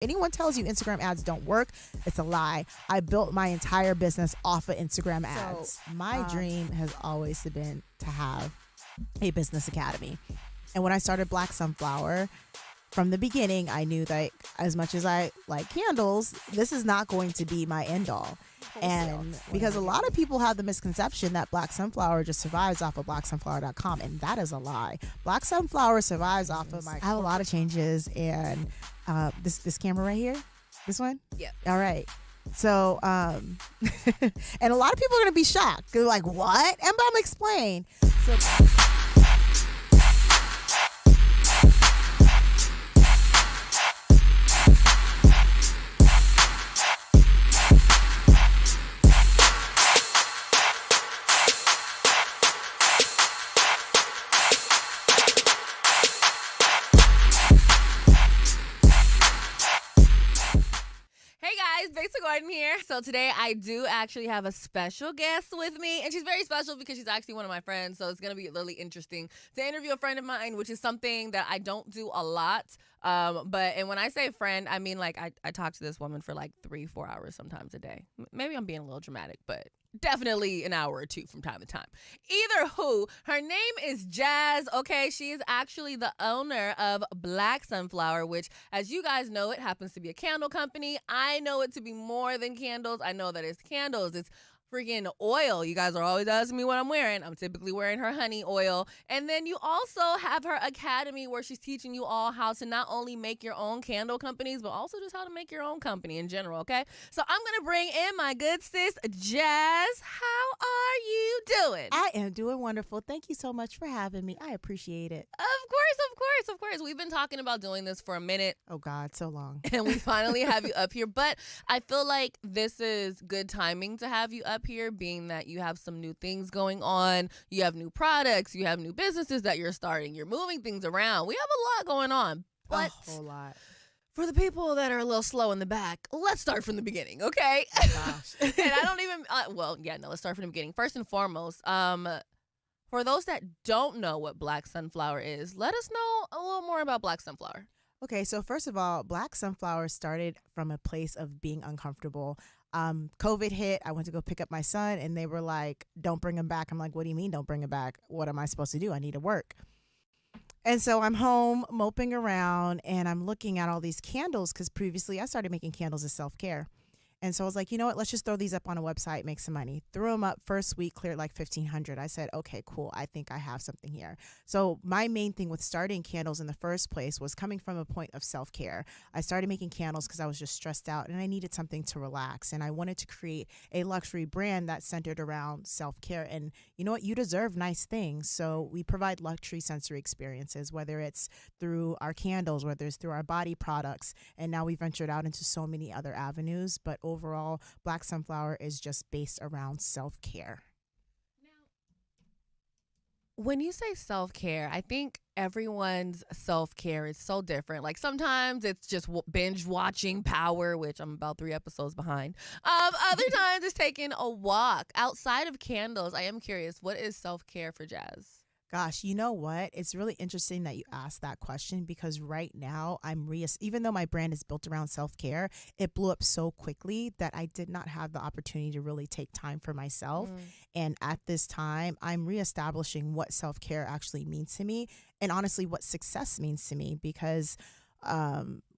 Anyone tells you Instagram ads don't work, it's a lie. I built my entire business off of Instagram ads. So, my dream has always been to have a business academy. And when I started Black Sunflower, from the beginning, I knew that as much as I like candles, this is not going to be my end all. And because a lot of people have the misconception that Black Sunflower just survives off of blacksunflower.com, and that is a lie. Black Sunflower survives off of I have a lot of changes, and this camera right here, this one? Yeah. All right. So, and a lot of people are going to be shocked. They're like, what? And I'm explain. So, Besa Gordon here. So today I do actually have a special guest with me, and she's very special because she's actually one of my friends, so it's going to be really interesting to interview a friend of mine, which is something that I don't do a lot. And when I say friend, I mean like I talk to this woman for like 3-4 hours sometimes a day. Maybe I'm being a little dramatic, but definitely an hour or two from time to time. Either who, her name is Jazz, okay? She is actually the owner of Black Sunflower, which, as you guys know, it happens to be a candle company. I know it to be more than candles. I know that it's candles. It's freaking oil. You guys are always asking me what I'm wearing. I'm typically wearing her honey oil. And then you also have her academy where she's teaching you all how to not only make your own candle companies, but also just how to make your own company in general, okay? So I'm going to bring in my good sis, Jazz. How are you doing? I am doing wonderful. Thank you so much for having me. I appreciate it. Of course. We've been talking about doing this for a minute. Oh, God, so long. And we finally have you up here. But I feel like this is good timing to have you up here, being that you have some new things going on. You have new products. You have new businesses that you're starting. You're moving things around. We have a lot going on. But a whole lot. For the people that are a little slow in the back, let's start from the beginning, okay? Oh, gosh. And I don't even, let's start from the beginning. First and foremost, for those that don't know what Black Sunflower is, let us know a little more about Black Sunflower. Okay, so first of all, Black Sunflower started from a place of being uncomfortable. COVID hit. I went to go pick up my son, and they were like, don't bring him back. I'm like, what do you mean don't bring him back? What am I supposed to do? I need to work. And so I'm home moping around, and I'm looking at all these candles because previously I started making candles as self-care. And so I was like, you know what, let's just throw these up on a website, make some money. Threw them up first week, cleared like $1,500. I said, okay, cool. I think I have something here. So my main thing with starting candles in the first place was coming from a point of self-care. I started making candles because I was just stressed out and I needed something to relax. And I wanted to create a luxury brand that centered around self-care. And you know what, you deserve nice things. So we provide luxury sensory experiences, whether it's through our candles, whether it's through our body products. And now we ventured out into so many other avenues. But overall, Black Sunflower is just based around self-care. Now, when you say self-care, I think everyone's self-care is so different. Like sometimes it's just binge watching Power, which I'm about 3 episodes behind. Other times it's taking a walk. Outside of candles, I am curious, what is self-care for Jazz? Gosh, you know what? It's really interesting that you asked that question because right now even though my brand is built around self-care, it blew up so quickly that I did not have the opportunity to really take time for myself. And at this time, I'm reestablishing what self-care actually means to me and honestly what success means to me because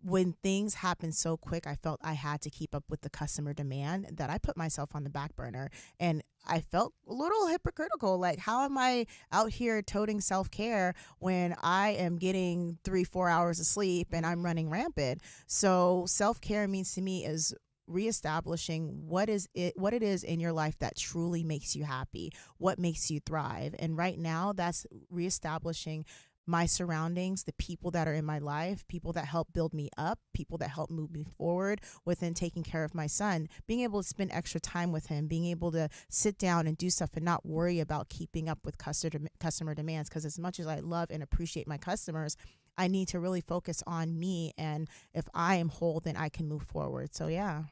when things happen so quick, I felt I had to keep up with the customer demand that I put myself on the back burner. And I felt a little hypocritical. Like, how am I out here toting self-care when I am getting 3-4 hours of sleep and I'm running rampant? So self-care means to me is reestablishing what it is in your life that truly makes you happy, what makes you thrive. And right now, that's reestablishing my surroundings, the people that are in my life, people that help build me up, people that help move me forward within taking care of my son, being able to spend extra time with him, being able to sit down and do stuff and not worry about keeping up with customer demands. Because as much as I love and appreciate my customers, I need to really focus on me. And if I am whole, then I can move forward. So, yeah.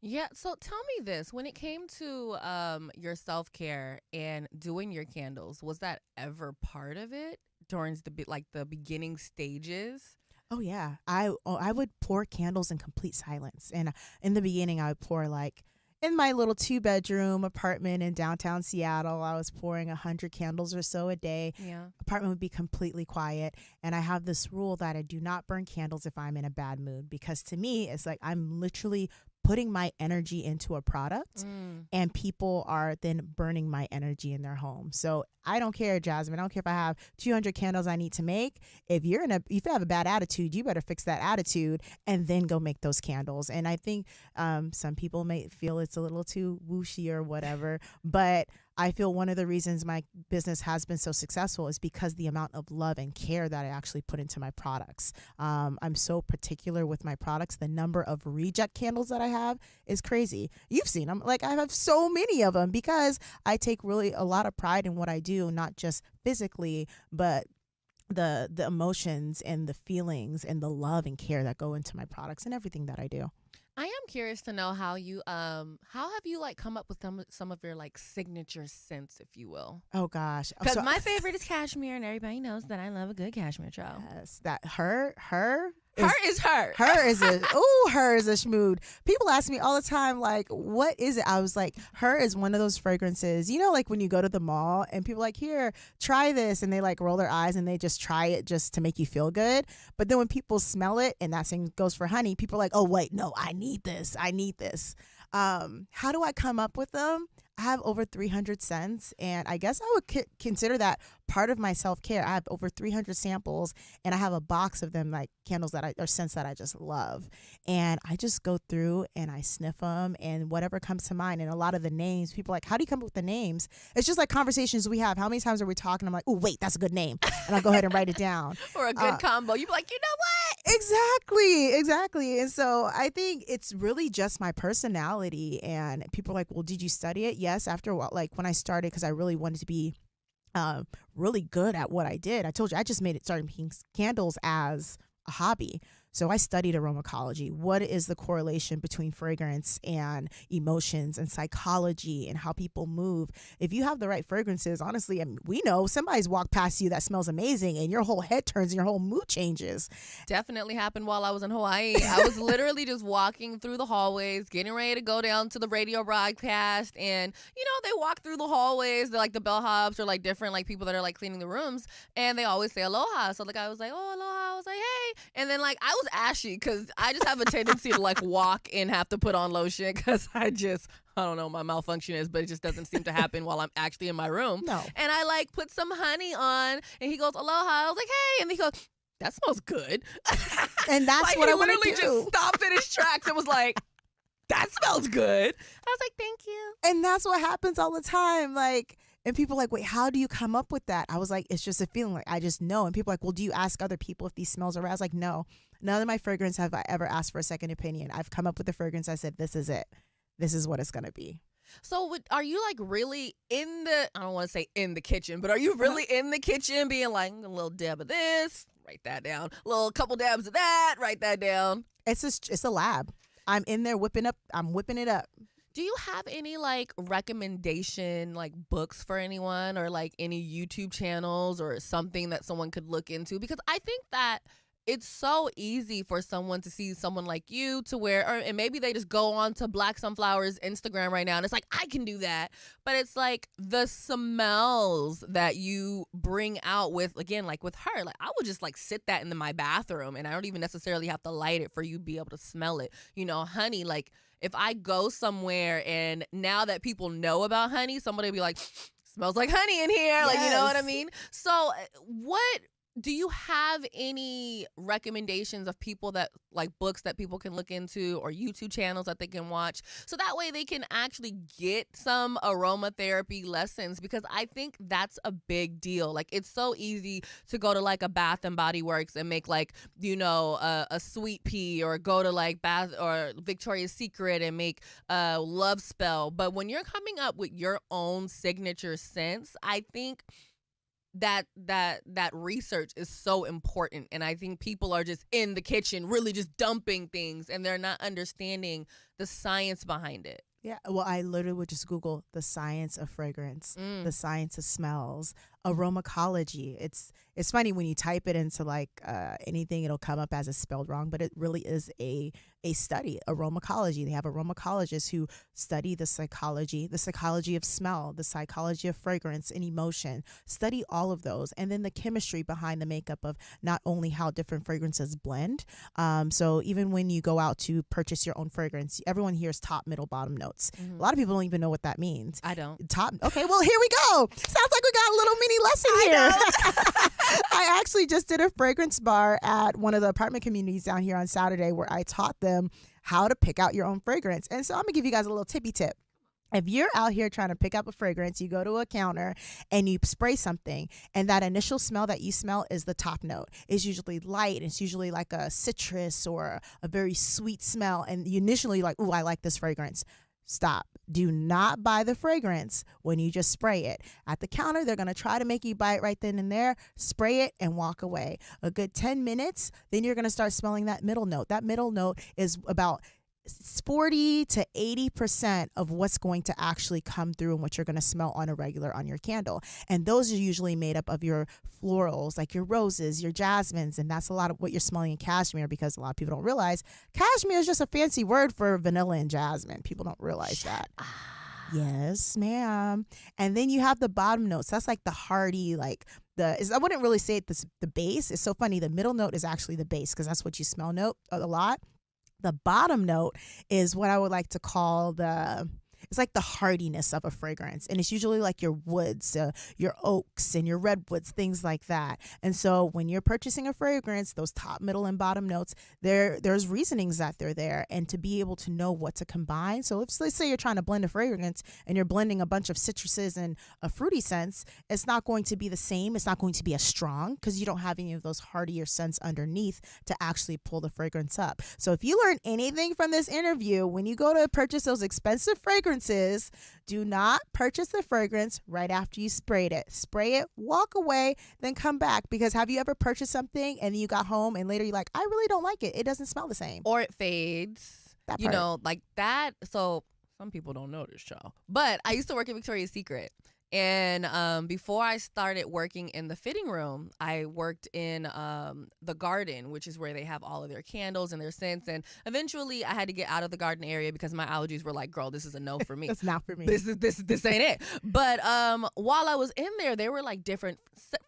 Yeah. So tell me this, when it came to your self-care and doing your candles, was that ever part of it during the beginning stages? Oh yeah, I would pour candles in complete silence, and in the beginning, I would pour like in my little 2-bedroom apartment in downtown Seattle. I was pouring 100 candles or so a day. Yeah. Apartment would be completely quiet, and I have this rule that I do not burn candles if I'm in a bad mood, because to me, it's like I'm literally putting my energy into a product, and people are then burning my energy in their home. So I don't care, Jazmin. I don't care if I have 200 candles I need to make. If you have a bad attitude, you better fix that attitude and then go make those candles. And I think some people may feel it's a little too whooshy or whatever, but I feel one of the reasons my business has been so successful is because the amount of love and care that I actually put into my products. I'm so particular with my products. The number of reject candles that I have is crazy. You've seen them. Like, I have so many of them because I take really a lot of pride in what I do, not just physically, but the emotions and the feelings and the love and care that go into my products and everything that I do. I am curious to know how you how have you like come up with some of your like signature scents, if you will? Oh gosh, Because my favorite is cashmere, and everybody knows that I love a good cashmere trail. yes, that her Is her. Her is a schmood. People ask me all the time, like, what is it? I was like, her is one of those fragrances, you know, like when you go to the mall and people are like, here, try this, and they like roll their eyes and they just try it just to make you feel good. But then when people smell it, and that same goes for honey, people are like, oh wait, no, I need this. How do I come up with them? I have over 300 scents, and I guess I would consider that part of my self-care. I have over 300 samples, and I have a box of them, like candles or scents that I just love. And I just go through and I sniff them and whatever comes to mind. And a lot of the names, people are like, how do you come up with the names? It's just like conversations we have. How many times are we talking? I'm like, oh, wait, that's a good name. And I'll go ahead and write it down. Or a good combo. You'd be like, you know what? Exactly. And so I think it's really just my personality. And people are like, well, did you study it? Yes. After a while, like when I started, because I really wanted to be really good at what I did. I told you, I just started making candles as a hobby. So I studied aromatology. What is the correlation between fragrance and emotions and psychology and how people move? If you have the right fragrances, honestly, I mean, we know somebody's walked past you that smells amazing and your whole head turns and your whole mood changes. Definitely happened while I was in Hawaii. I was literally just walking through the hallways, getting ready to go down to the radio broadcast. And, you know, they walk through the hallways. They're like the bellhops or like different like people that are like cleaning the rooms. And they always say aloha. So the guy was like, oh, aloha. I was like, hey. And then like I was ashy because I just have a tendency to like walk and have to put on lotion because I don't know what my malfunction is, but it just doesn't seem to happen while I'm actually in my room. No. And I like put some honey on and he goes, aloha. I was like, hey. And he goes, that smells good. And that's like, what I want to do. He literally just stopped in his tracks and was like, that smells good. I was like, thank you. And that's what happens all the time. Like, and people are like, wait, how do you come up with that? I was like, it's just a feeling. Like, I just know. And people are like, well, do you ask other people if these smells are right? I was like, no. None of my fragrance have I ever asked for a second opinion. I've come up with the fragrance. I said, this is it. This is what it's going to be. So are you like really in the, I don't want to say in the kitchen, but are you really in the kitchen being like a little dab of this, write that down, a little couple dabs of that, write that down? It's a lab. I'm in there whipping it up. Do you have any like recommendation like books for anyone or like any YouTube channels or something that someone could look into? Because I think that it's so easy for someone to see someone like you to and maybe they just go on to BLK Sunflower's Instagram right now and it's like, I can do that. But it's like the smells that you bring out with, again, like with her, like I would just like sit that in my bathroom and I don't even necessarily have to light it for you to be able to smell it. You know, honey, like if I go somewhere and now that people know about honey, somebody will be like, smells like honey in here. Like, you know what I mean? So do you have any recommendations of people that like books that people can look into or YouTube channels that they can watch so that way they can actually get some aromatherapy lessons? Because I think that's a big deal. Like it's so easy to go to like a Bath and Body Works and make like, you know, a sweet pea or go to like Bath or Victoria's Secret and make a love spell. But when you're coming up with your own signature scents, I think that research is so important. And I think people are just in the kitchen really just dumping things and they're not understanding the science behind it. Yeah, well, I literally would just Google the science of fragrance, the science of smells, aromacology. It's funny when you type it into like anything, it'll come up as it's spelled wrong, but it really is a study, aromacology. They have aromacologists who study the psychology of smell, the psychology of fragrance and emotion, study all of those, and then the chemistry behind the makeup of not only how different fragrances blend. So even when you go out to purchase your own fragrance, everyone hears top, middle, bottom notes. A lot of people don't even know what that means. I don't. Top. Okay, well, here we go. Sounds like we got a little mini lesson here. I actually just did a fragrance bar at one of the apartment communities down here on Saturday where I taught them how to pick out your own fragrance. And so I'm going to give you guys a little tippy tip. If you're out here trying to pick up a fragrance, you go to a counter and you spray something, and that initial smell that you smell is the top note. It's usually light, and it's usually like a citrus or a very sweet smell, and you initially like, ooh, I like this fragrance. Stop. Do not buy the fragrance when you just spray it. At the counter, they're going to try to make you buy it right then and there, spray it, and walk away. A good 10 minutes, then you're going to start smelling that middle note. That middle note is about 40 to 80% of what's going to actually come through and what you're going to smell on a regular on your candle. And those are usually made up of your florals, like your roses, your jasmines, and that's a lot of what you're smelling in cashmere, because a lot of people don't realize cashmere is just a fancy word for vanilla and jasmine. People don't realize that. Yes, ma'am. And then you have the bottom notes. That's like the hearty, like I wouldn't really say it's the base. It's so funny. The middle note is actually the base because that's what you smell note a lot. The bottom note is what I would like to call it's like the hardiness of a fragrance. And it's usually like your woods, your oaks and your redwoods, things like that. And so when you're purchasing a fragrance, those top, middle, and bottom notes, there's reasonings that they're there, and to be able to know what to combine. So let's say you're trying to blend a fragrance and you're blending a bunch of citruses and a fruity scents, it's not going to be the same. It's not going to be as strong because you don't have any of those hardier scents underneath to actually pull the fragrance up. So if you learn anything from this interview, when you go to purchase those expensive fragrances, do not purchase the fragrance right after you sprayed it. Spray it, walk away, then come back. Because have you ever purchased something and you got home and later you're like, I really don't like it. It doesn't smell the same. Or it fades. That you part. know, like that. So some people don't know this, child. But I used to work at Victoria's Secret. And before I started working in the fitting room, I worked in the garden, which is where they have all of their candles and their scents. And eventually I had to get out of the garden area because my allergies were like, girl, this is a no for me. That's not for me. This ain't it. But while I was in there were like different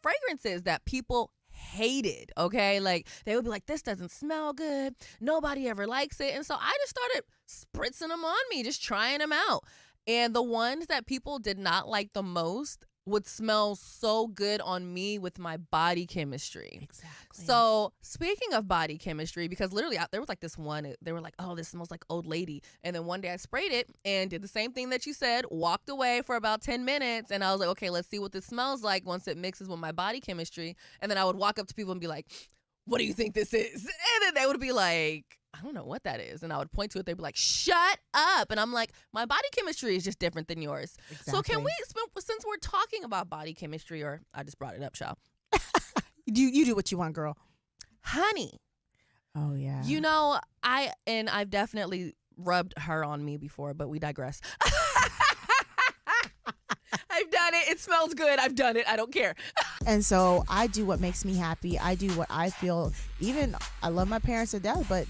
fragrances that people hated. Okay, like they would be like, this doesn't smell good, nobody ever likes it. And so I just started spritzing them on me, just trying them out. And the ones that people did not like the most would smell so good on me with my body chemistry. Exactly. So speaking of body chemistry, because literally there was like this one, they were like, oh, this smells like old lady. And then one day I sprayed it and did the same thing that you said, walked away for about 10 minutes. And I was like, okay, let's see what this smells like once it mixes with my body chemistry. And then I would walk up to people and be like, what do you think this is? And then they would be like, I don't know what that is. And I would point to it. They'd be like, shut up. And I'm like, my body chemistry is just different than yours. Exactly. So can we, since we're talking about body chemistry, or I just brought it up, Shal. You do what you want, girl. Honey. Oh, yeah. You know, I've definitely rubbed her on me before, but we digress. I've done it. It smells good. I've done it. I don't care. And so I do what makes me happy. I do what I feel. Even I love my parents to death, but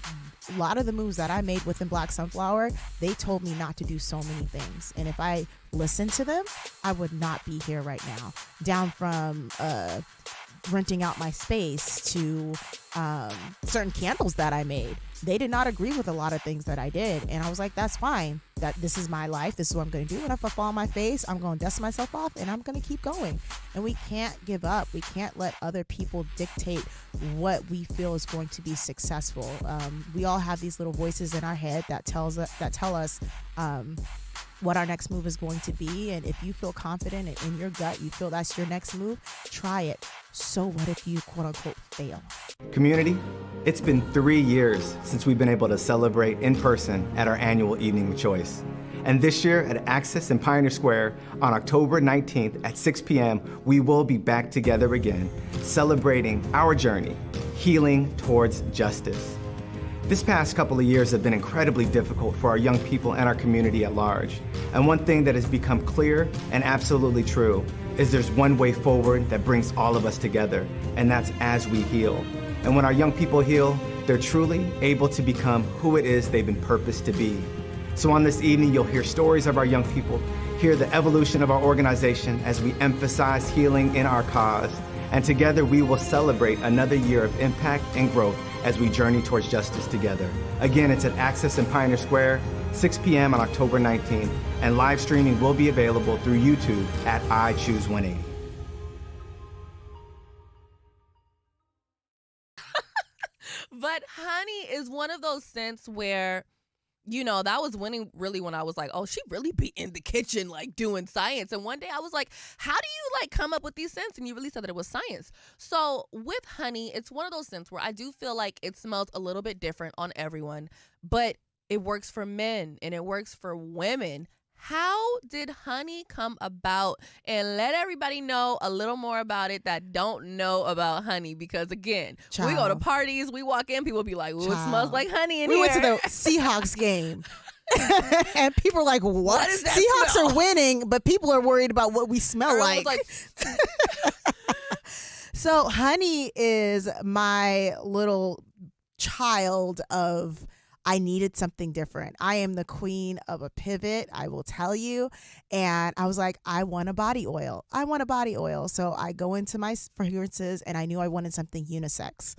a lot of the moves that I made within BLK Sunflower, they told me not to do so many things. And if I listened to them, I would not be here right now. Down from renting out my space to certain candles that I made. They did not agree with a lot of things that I did. And I was like, that's fine. This is my life. This is what I'm going to do. And if I fall on my face, I'm going to dust myself off and I'm going to keep going. And we can't give up. We can't let other people dictate what we feel is going to be successful. We all have these little voices in our head that tell us what our next move is going to be. And if you feel confident and in your gut, you feel that's your next move, try it. So what if you quote unquote fail? Community, it's been 3 years since we've been able to celebrate in person at our annual Evening of Choice. And this year at Access in Pioneer Square on October 19th at 6 p.m., we will be back together again, celebrating our journey, healing towards justice. This past couple of years have been incredibly difficult for our young people and our community at large. And one thing that has become clear and absolutely true is there's one way forward that brings all of us together, and that's as we heal. And when our young people heal, they're truly able to become who it is they've been purposed to be. So on this evening, you'll hear stories of our young people, hear the evolution of our organization as we emphasize healing in our cause. And together we will celebrate another year of impact and growth as we journey towards justice together. Again, it's at Access in Pioneer Square, 6 p.m. on October 19th, and live streaming will be available through YouTube at I Choose 180. But honey is one of those scents where, you know, that was winning really when I was like, oh, she really be in the kitchen, like doing science. And one day I was like, how do you like come up with these scents? And you really said that it was science. So with honey, it's one of those scents where I do feel like it smells a little bit different on everyone, but it works for men and it works for women. How did honey come about? And let everybody know a little more about it that don't know about honey. Because again, we go to parties, we walk in, people be like, ooh, it smells like honey in here. We went to the Seahawks game. And people are like, what? Is that Seahawks smell? are winning, but people are worried about what we smell like. So honey is my little child of, I needed something different. I am the queen of a pivot, I will tell you. And I was like, I want a body oil. I want a body oil. So I go into my fragrances and I knew I wanted something unisex.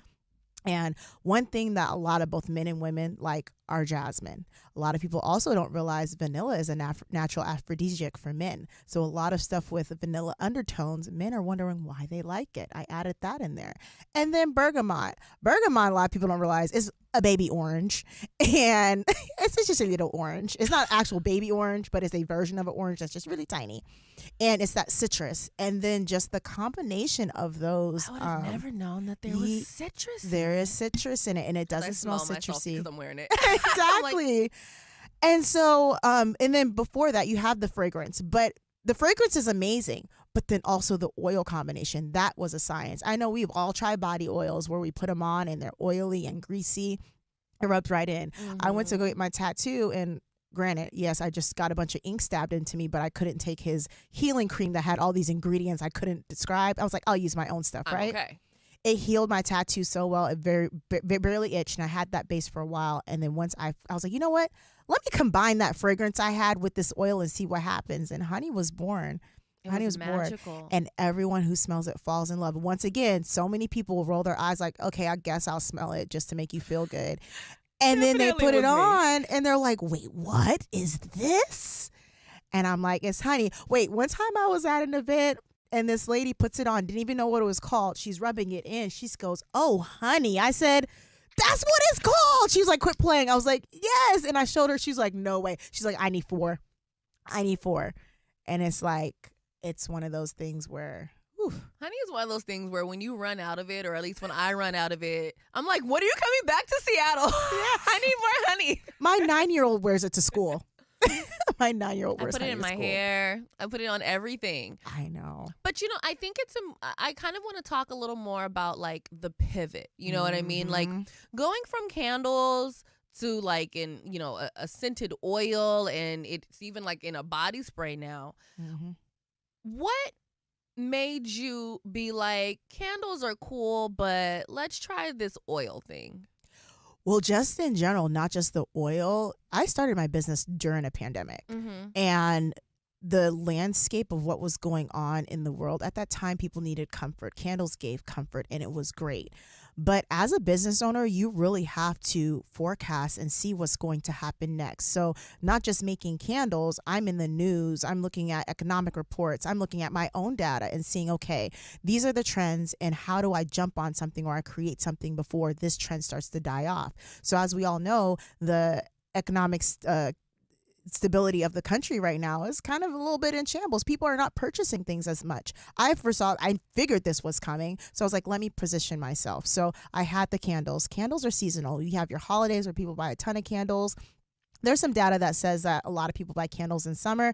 And one thing that a lot of both men and women like are jasmine. A lot of people also don't realize vanilla is a natural aphrodisiac for men. So a lot of stuff with vanilla undertones, men are wondering why they like it. I added that in there. And then bergamot. Bergamot, a lot of people don't realize, is a baby orange. And it's just a little orange. It's not actual baby orange, but it's a version of an orange that's just really tiny. And it's that citrus. And then just the combination of those. I would have never known that there was citrus. There is citrus in it, and it doesn't smell citrusy. Because I'm wearing it. Exactly. And so, and then before that, you have the fragrance. But the fragrance is amazing. But then also the oil combination, that was a science. I know we've all tried body oils where we put them on and they're oily and greasy. It rubs right in. Mm-hmm. I went to go get my tattoo, and granted, yes, I just got a bunch of ink stabbed into me, but I couldn't take his healing cream that had all these ingredients I couldn't describe. I was like, I'll use my own stuff, right? Okay. It healed my tattoo so well. It barely itched, and I had that base for a while. And then once I was like, you know what? Let me combine that fragrance I had with this oil and see what happens. And honey was born. Honey was magical. Born. And everyone who smells it falls in love. Once again, so many people will roll their eyes like, okay, I guess I'll smell it just to make you feel good. And then they put it on and they're like, wait, what is this? And I'm like, it's honey. Wait, one time I was at an event and this lady puts it on, didn't even know what it was called. She's rubbing it in. She goes, oh, honey. I said, that's what it's called. She was like, quit playing. I was like, yes. And I showed her. She's like, no way. She's like, I need 4. And it's like, it's one of those things where, whew. Honey is one of those things where when you run out of it, or at least when I run out of it, I'm like, when are you coming back to Seattle? Yeah. I need more honey. My 9-year-old wears it to school. My 9-year-old wears honey to school. I put it in my hair. I put it on everything. I know. But, you know, I think I kind of want to talk a little more about, like, the pivot. You know what I mean? Like, going from candles to, like, in, you know, a scented oil, and it's even, like, in a body spray now. Mm-hmm. What made you be like, candles are cool, but let's try this oil thing? Well, just in general, not just the oil. I started my business during a pandemic. Mm-hmm. And the landscape of what was going on in the world at that time, people needed comfort. Candles gave comfort, and it was great. But as a business owner, you really have to forecast and see what's going to happen next. So not just making candles, I'm in the news, I'm looking at economic reports, I'm looking at my own data and seeing, okay, these are the trends, and how do I jump on something or I create something before this trend starts to die off? So as we all know, the economic stability of the country right now is kind of a little bit in shambles. People are not purchasing things as much. I figured this was coming. So I was like, let me position myself. So I had the candles. Candles are seasonal. You have your holidays where people buy a ton of candles. There's some data that says that a lot of people buy candles in summer.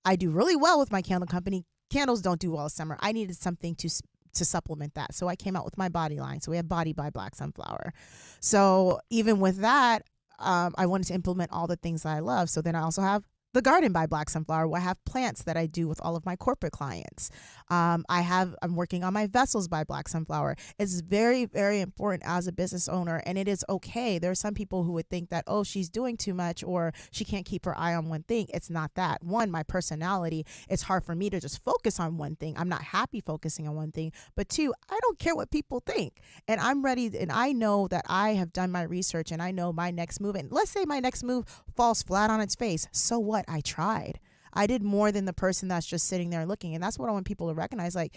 I do really well with my candle company. Candles don't do well in summer. I needed something to to supplement that. So I came out with my body line. So we have Body by Black Sunflower. So even with that, I wanted to implement all the things that I love. So then I also have the Garden by Black Sunflower, where I have plants that I do with all of my corporate clients. I'm working on my Vessels by Black Sunflower. It's very, very important as a business owner, and it is okay. There are some people who would think that, oh, she's doing too much or she can't keep her eye on one thing. It's not that. One, my personality, it's hard for me to just focus on one thing. I'm not happy focusing on one thing. But two, I don't care what people think. And I'm ready, and I know that I have done my research, and I know my next move. And let's say my next move falls flat on its face. So what? I tried. I did more than the person that's just sitting there looking. And that's what I want people to recognize. Like,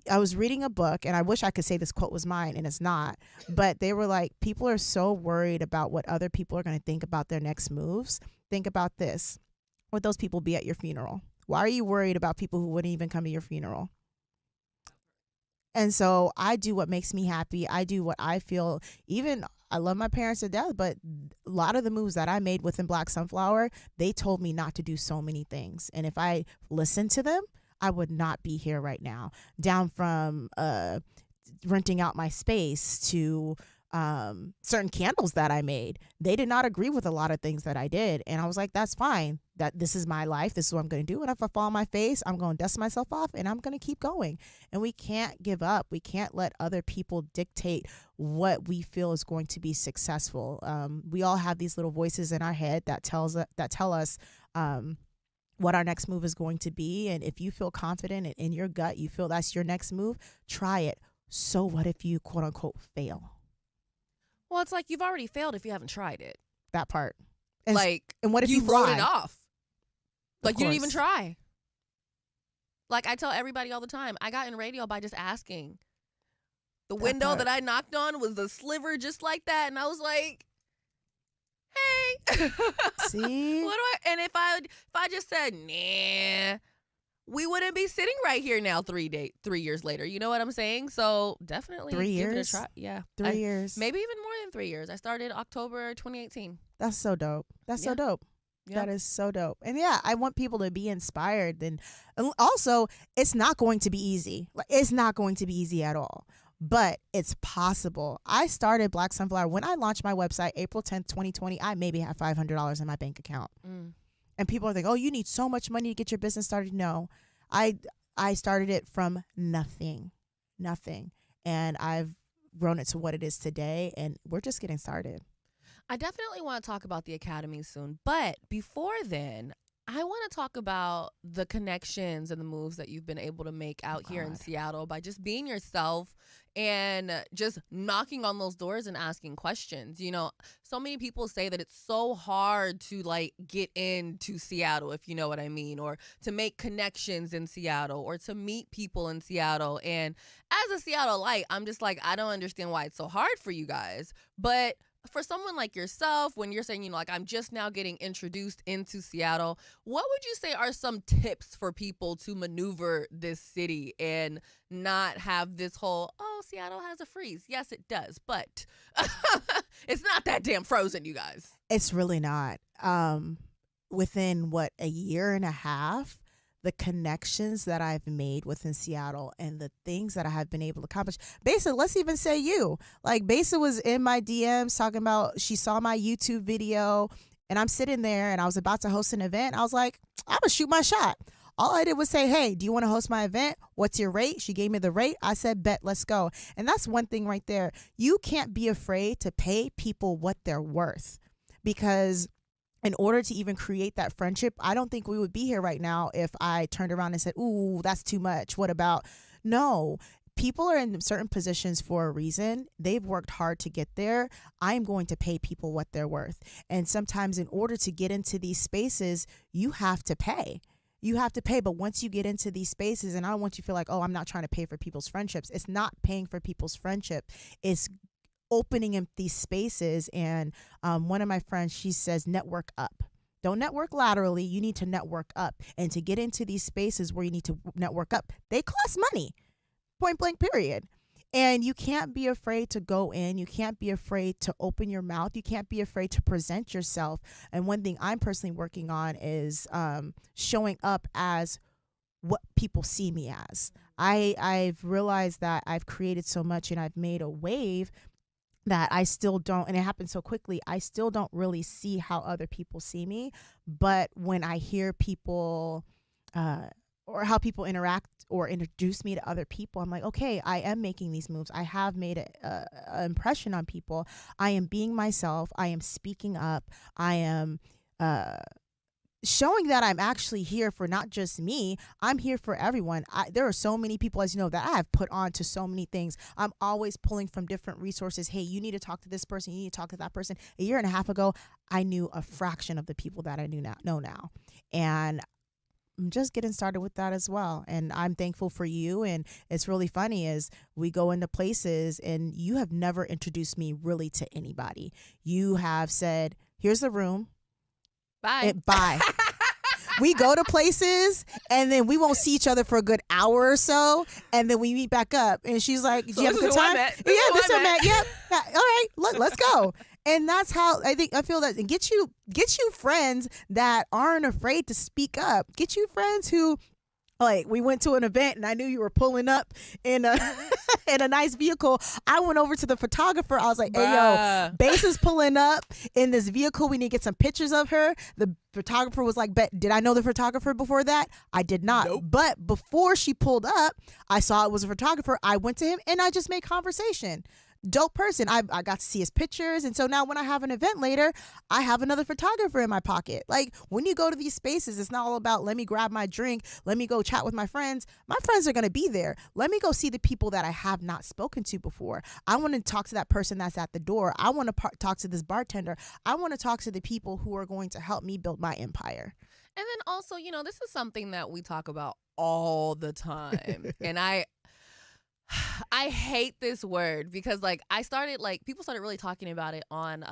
I was reading a book, and I wish I could say this quote was mine, and it's not. But they were like, people are so worried about what other people are going to think about their next moves. Think about this. Would those people be at your funeral? Why are you worried about people who wouldn't even come to your funeral? And so I do what makes me happy. I do what I feel. Even I love my parents to death, but a lot of the moves that I made within Black Sunflower, they told me not to do so many things. And if I listened to them, I would not be here right now. Down from renting out my space to certain candles that I made. They did not agree with a lot of things that I did. And I was like, that's fine. That this is my life. This is what I'm going to do. And if I fall on my face, I'm going to dust myself off and I'm going to keep going. And we can't give up. We can't let other people dictate what we feel is going to be successful. We all have these little voices in our head that tell us what our next move is going to be. And if you feel confident and in your gut, you feel that's your next move, try it. So what if you quote unquote fail? Well, it's like you've already failed if you haven't tried it. That part. And what if you wrote it lie? off? Like, you didn't even course. try. Like, I tell everybody all the time, I got in radio by just asking. The window part. that I knocked on was a sliver just like that. And I was like, hey. See? What do I? And if I just said, nah, we wouldn't be sitting right here now 3 years later. You know what I'm saying? So definitely 3 give years? it a try. Yeah. 3 years. Maybe even more than 3 years. I started October 2018. That's so dope. That's so Yeah. dope. Yeah. That is so dope. And yeah, I want people to be inspired. And also, it's not going to be easy. Like, it's not going to be easy at all. But it's possible. I started Black Sunflower when I launched my website April 10th, 2020. I maybe have $500 in my bank account. And people are like, oh, you need so much money to get your business started. No, I started it from nothing. And I've grown it to what it is today. And we're just getting started. I definitely want to talk about the Academy soon. But before then, I want to talk about the connections and the moves that you've been able to make out here in Seattle by just being yourself and just knocking on those doors and asking questions. You know, so many people say that it's so hard to like get into Seattle, if you know what I mean, or to make connections in Seattle or to meet people in Seattle. And as a Seattleite, I'm just like, I don't understand why it's so hard for you guys. But for someone like yourself, when you're saying, you know, like, I'm just now getting introduced into Seattle, what would you say are some tips for people to maneuver this city and not have this whole, oh, Seattle has a freeze? Yes, it does, but it's not that damn frozen, you guys. It's really not. Within a year and a half, the connections that I've made within Seattle and the things that I have been able to accomplish. Besa, let's even say you. Like, Besa was in my DMs talking about she saw my YouTube video, and I'm sitting there and I was about to host an event. I was like, I'm going to shoot my shot. All I did was say, hey, do you want to host my event? What's your rate? She gave me the rate. I said, bet, let's go. And that's one thing right there. You can't be afraid to pay people what they're worth, because in order to even create that friendship, I don't think we would be here right now if I turned around and said, ooh, that's too much. What about? No, people are in certain positions for a reason. They've worked hard to get there. I'm going to pay people what they're worth. And sometimes in order to get into these spaces, you have to pay. You have to pay. But once you get into these spaces, and I don't want you to feel like, oh, I'm not trying to pay for people's friendships. It's not paying for people's friendship. It's opening up these spaces. And one of my friends, she says, network up. Don't network laterally. You need to network up. And to get into these spaces where you need to network up, they cost money, point blank, period. And you can't be afraid to go in. You can't be afraid to open your mouth. You can't be afraid to present yourself. And one thing I'm personally working on is showing up as what people see me as. I've realized that I've created so much and I've made a wave that I still don't, and it happened so quickly, I still don't really see how other people see me. But when I hear people or how people interact or introduce me to other people, I'm like, okay, I am making these moves. I have made an impression on people. I am being myself. I am speaking up. I am showing that I'm actually here for not just me. I'm here for everyone. There are so many people, as you know, that I have put on to so many things. I'm always pulling from different resources. Hey, you need to talk to this person. You need to talk to that person. A year and a half ago, I knew a fraction of the people that I know now. And I'm just getting started with that as well. And I'm thankful for you. And it's really funny as we go into places and you have never introduced me really to anybody. You have said, here's the room. Bye. Bye. We go to places and then we won't see each other for a good hour or so. And then we meet back up. And she's like, do you have a good time? Yeah, this is who I met. Yep. Yeah. All right, let's go. And that's how I feel that, and get you friends that aren't afraid to speak up. Get you friends who, like, we went to an event and I knew you were pulling up in a in a nice vehicle. I went over to the photographer. I was like, hey, yo, Besa's pulling up in this vehicle. We need to get some pictures of her. The photographer was like, did I know the photographer before that? I did not. Nope. But before she pulled up, I saw it was a photographer. I went to him and I just made conversation. Dope person. I got to see his pictures. And so now when I have an event later, I have another photographer in my pocket. Like, when you go to these spaces, it's not all about, let me grab my drink, let me go chat with my friends. My friends are going to be there. Let me go see the people that I have not spoken to before. I want to talk to that person that's at the door. I want to talk to this bartender. I want to talk to the people who are going to help me build my empire. And then also, this is something that we talk about all the time. And I hate this word because, like, people started really talking about it on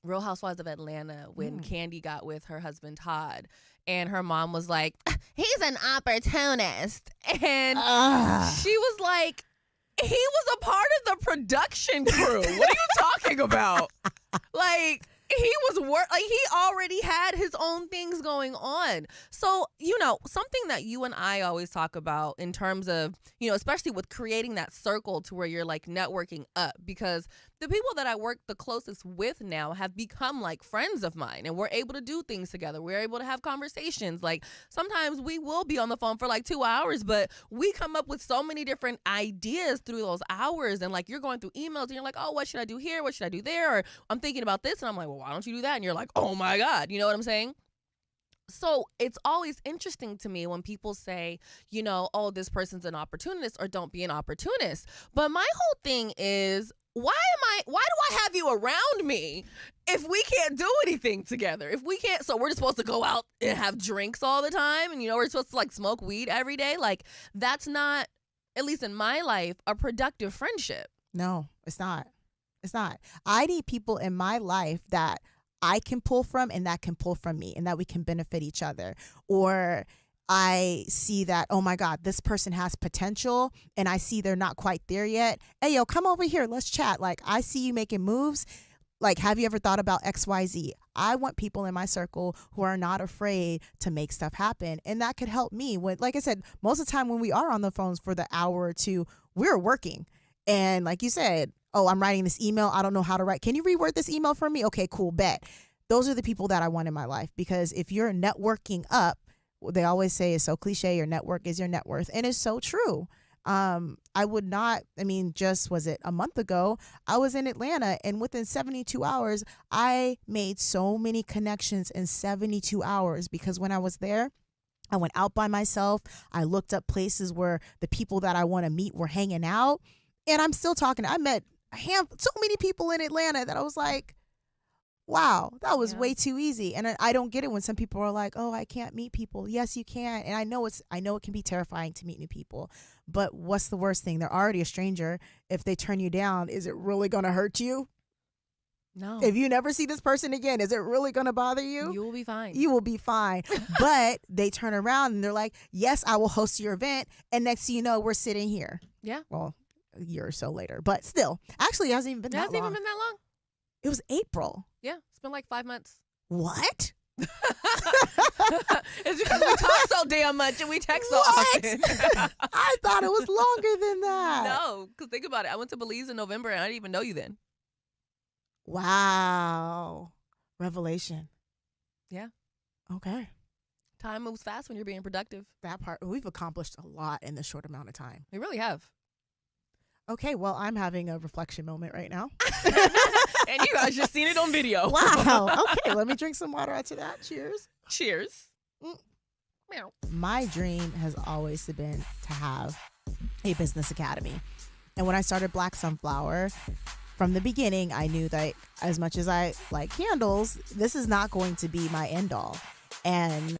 Real Housewives of Atlanta when Candy got with her husband Todd, and her mom was like, he's an opportunist. And she was like, he was a part of the production crew. What are you talking about? Like, he already had his own things going on. So, something that you and I always talk about in terms of, especially with creating that circle to where you're like networking up, because the people that I work the closest with now have become like friends of mine, and we're able to do things together. We're able to have conversations. Like, sometimes we will be on the phone for like 2 hours, but we come up with so many different ideas through those hours. And like, you're going through emails and you're like, oh, what should I do here? What should I do there? Or I'm thinking about this. And I'm like, well, why don't you do that? And you're like, oh my God, you know what I'm saying? So it's always interesting to me when people say, oh, this person's an opportunist, or don't be an opportunist. But my whole thing is, why do I have you around me if we can't do anything together? If we can't, so we're just supposed to go out and have drinks all the time, and we're supposed to like smoke weed every day. Like, that's not, at least in my life, a productive friendship. No, it's not. It's not. I need people in my life that I can pull from and that can pull from me, and that we can benefit each other. Or I see that, oh my God, this person has potential and I see they're not quite there yet. Hey, yo, come over here. Let's chat. Like, I see you making moves. Like, have you ever thought about XYZ? I want people in my circle who are not afraid to make stuff happen. And that could help me with, like I said, most of the time when we are on the phones for the hour or two, we're working. And like you said, oh, I'm writing this email. I don't know how to write. Can you reword this email for me? Okay, cool, bet. Those are the people that I want in my life, because if you're networking up, they always say it's so cliche, your network is your net worth. And it's so true. Was it a month ago, I was in Atlanta, and within 72 hours, I made so many connections in 72 hours, because when I was there, I went out by myself. I looked up places where the people that I want to meet were hanging out, and I'm still talking. I met so many people in Atlanta that I was like, wow, that was way too easy. And I don't get it when some people are like, oh, I can't meet people. Yes, you can. And I know it can be terrifying to meet new people, but what's the worst thing? They're already a stranger. If they turn you down, is it really going to hurt you? No. If you never see this person again, is it really going to bother you? You will be fine. You will be fine. But they turn around and they're like, yes, I will host your event. And next thing you know, we're sitting here. Yeah. Well, a year or so later, but still, actually, it hasn't even been that long. It hasn't even been that long. It was April. Yeah, it's been like 5 months. What? It's because we talk so damn much and we text so often. I thought it was longer than that. No, because think about it. I went to Belize in November and I didn't even know you then. Wow. Revelation. Yeah. Okay. Time moves fast when you're being productive. That part, we've accomplished a lot in this short amount of time. We really have. Okay, well, I'm having a reflection moment right now. And you guys just seen it on video. Wow. Okay, let me drink some water after that. Cheers. Cheers. Meow. My dream has always been to have a business academy. And when I started BLK Sunflower, from the beginning, I knew that as much as I like candles, this is not going to be my end all. And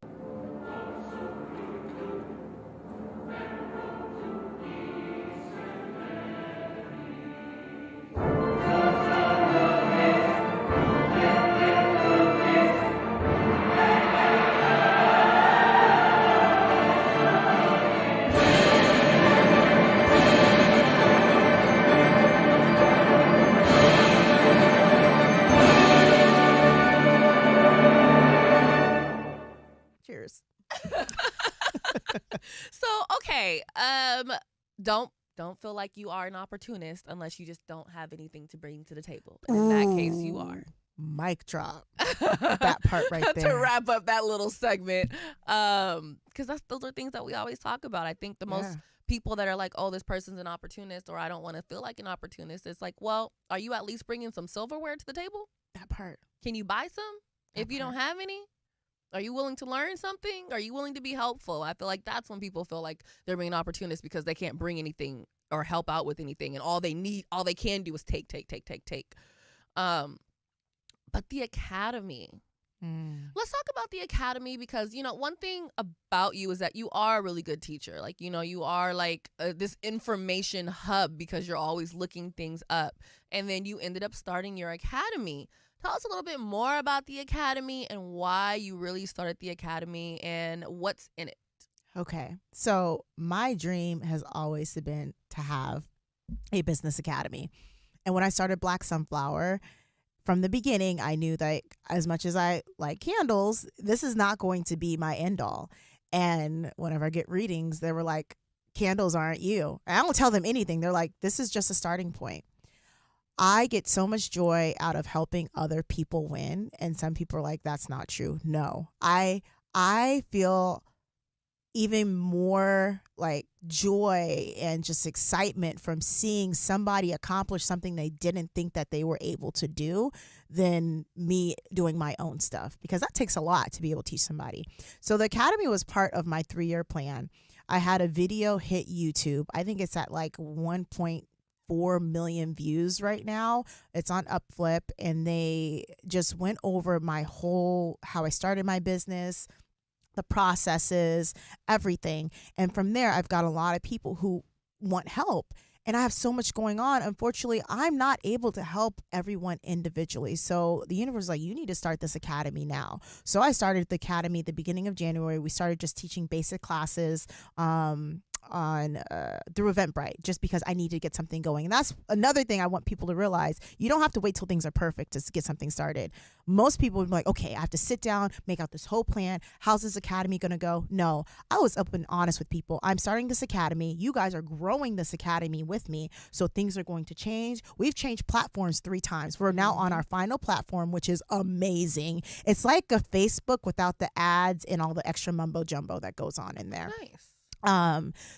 cheers. So, okay. Don't feel like you are an opportunist unless you just don't have anything to bring to the table. And in that case, you are. Mic drop. That part right there. To wrap up that little segment. Because those are things that we always talk about. I think the most people that are like, oh, this person's an opportunist, or I don't want to feel like an opportunist. It's like, well, are you at least bringing some silverware to the table? That part. Can you buy some if you don't have any? Are you willing to learn something? Are you willing to be helpful? I feel like that's when people feel like they're being an opportunist because they can't bring anything or help out with anything. And all they can do is take. But the academy. Let's talk about the academy because, one thing about you is that you are a really good teacher. Like, you are like this information hub because you're always looking things up. And then you ended up starting your academy. Tell us a little bit more about the academy and why you really started the academy and what's in it. Okay. So my dream has always been to have a business academy. And when I started BLK Sunflower, from the beginning, I knew that as much as I like candles, this is not going to be my end all. And whenever I get readings, they were like, candles aren't you. And I don't tell them anything. They're like, this is just a starting point. I get so much joy out of helping other people win. And some people are like, that's not true. No, I feel even more like joy and just excitement from seeing somebody accomplish something they didn't think that they were able to do than me doing my own stuff, because that takes a lot to be able to teach somebody. So the academy was part of my 3-year plan. I had a video hit YouTube. I think it's at like 1.4 million views right now. It's on Upflip, and they just went over my whole, how I started my business, the processes, everything. And from there, I've got a lot of people who want help. And I have so much going on. Unfortunately, I'm not able to help everyone individually. So the universe is like, you need to start this academy now. So I started the academy at the beginning of January. We started just teaching basic classes through Eventbrite, just because I need to get something going. And that's another thing I want people to realize. You don't have to wait till things are perfect to get something started. Most people would be like, okay, I have to sit down, make out this whole plan. How's this academy going to go? No, I was up and honest with people. I'm starting this academy. You guys are growing this academy with me. So things are going to change. We've changed platforms 3 times. We're now on our final platform, which is amazing. It's like a Facebook without the ads and all the extra mumbo jumbo that goes on in there. Nice.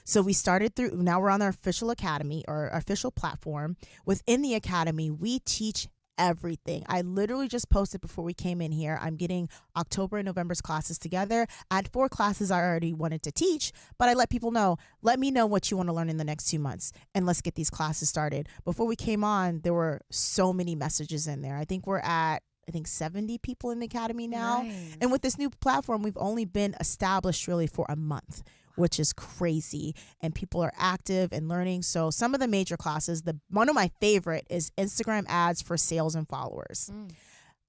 So we started now we're on our official academy, or official platform. Within the academy, we teach everything. I literally just posted before we came in here, I'm getting October and November's classes together. I had 4 classes I already wanted to teach, but I let people know, let me know what you want to learn in the next 2 months, and let's get these classes started. Before we came on, there were so many messages in there. I think we're at 70 people in the academy now. Nice. And with this new platform, we've only been established really for a month, which is crazy. And people are active and learning. So some of the major classes, one of my favorite is Instagram ads for sales and followers.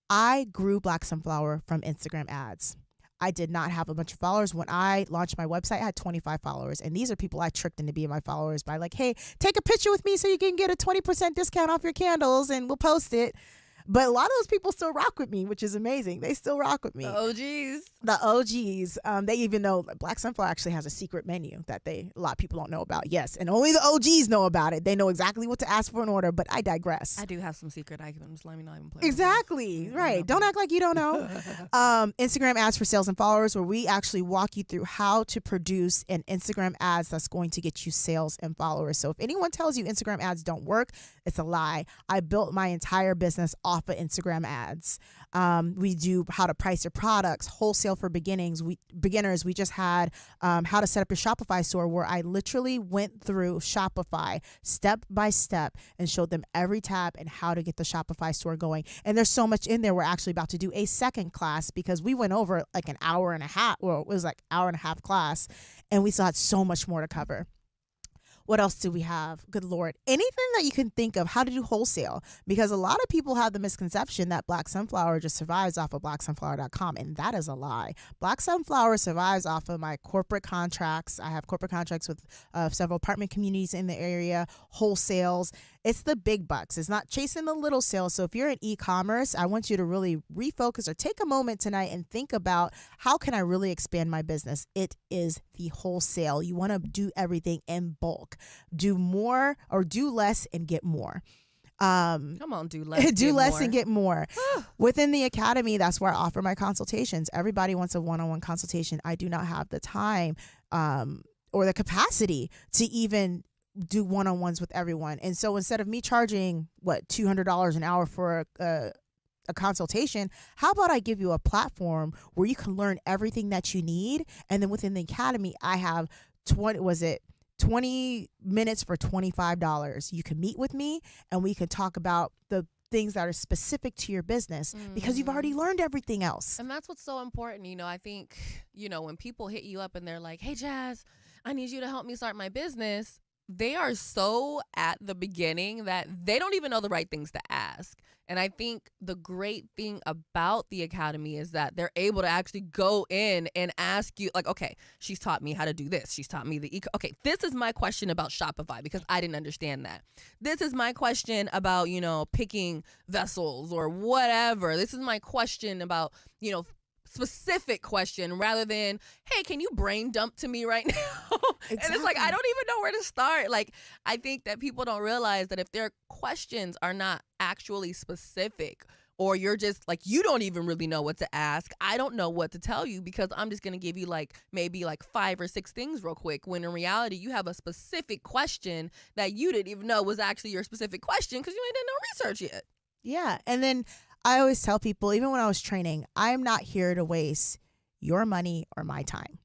I grew BLK Sunflower from Instagram ads. I did not have a bunch of followers. When I launched my website, I had 25 followers. And these are people I tricked into being my followers by like, hey, take a picture with me so you can get a 20% discount off your candles and we'll post it. But a lot of those people still rock with me, which is amazing. They still rock with me. The OGs. They even know Black Sunflower actually has a secret menu that a lot of people don't know about. Yes, and only the OGs know about it. They know exactly what to ask for an order, but I digress. I do have some secret items. Let me not even play. Exactly. Right. Don't act like you don't know. Instagram ads for sales and followers, where we actually walk you through how to produce an Instagram ads that's going to get you sales and followers. So if anyone tells you Instagram ads don't work, it's a lie. I built my entire business off of Instagram ads. We do how to price your products, wholesale for beginners. We just had how to set up your Shopify store, where I literally went through Shopify step by step and showed them every tab and how to get the Shopify store going. And there's so much in there. We're actually about to do a second class because we went over like an hour and a half. Well, it was like hour and a half class, and we still had so much more to cover. What else do we have? Good Lord. Anything that you can think of, how to do wholesale. Because a lot of people have the misconception that Black Sunflower just survives off of blacksunflower.com, and that is a lie. Black Sunflower survives off of my corporate contracts. I have corporate contracts with several apartment communities in the area, wholesales. It's the big bucks. It's not chasing the little sales. So if you're in e-commerce, I want you to really refocus or take a moment tonight and think about, how can I really expand my business? It is the wholesale. You want to do everything in bulk. Do more or do less and get more. Come on, do less. Do less and get more. Within the academy, that's where I offer my consultations. Everybody wants a one-on-one consultation. I do not have the time or the capacity to even do one-on-ones with everyone. And so instead of me charging $200 an hour for a consultation, how about I give you a platform where you can learn everything that you need? And then within the academy, I have 20 minutes for $25. You can meet with me and we can talk about the things that are specific to your business because you've already learned everything else. And that's what's so important. I think, when people hit you up and they're like, hey, Jazz, I need you to help me start my business, they are so at the beginning that they don't even know the right things to ask. And I think the great thing about the academy is that they're able to actually go in and ask you, like, okay, she's taught me how to do this. She's taught me okay, this is my question about Shopify because I didn't understand that. This is my question about, picking vessels or whatever. This is my question about, specific question rather than, hey, can you brain dump to me right now? Exactly. And it's like, I don't even know where to start. Like, I think that people don't realize that if their questions are not actually specific, or you're just like, you don't even really know what to ask, I don't know what to tell you because I'm just going to give you maybe 5 or 6 things real quick, when in reality you have a specific question that you didn't even know was actually your specific question because you ain't done no research yet. Yeah. And then I always tell people, even when I was training, I'm not here to waste your money or my time.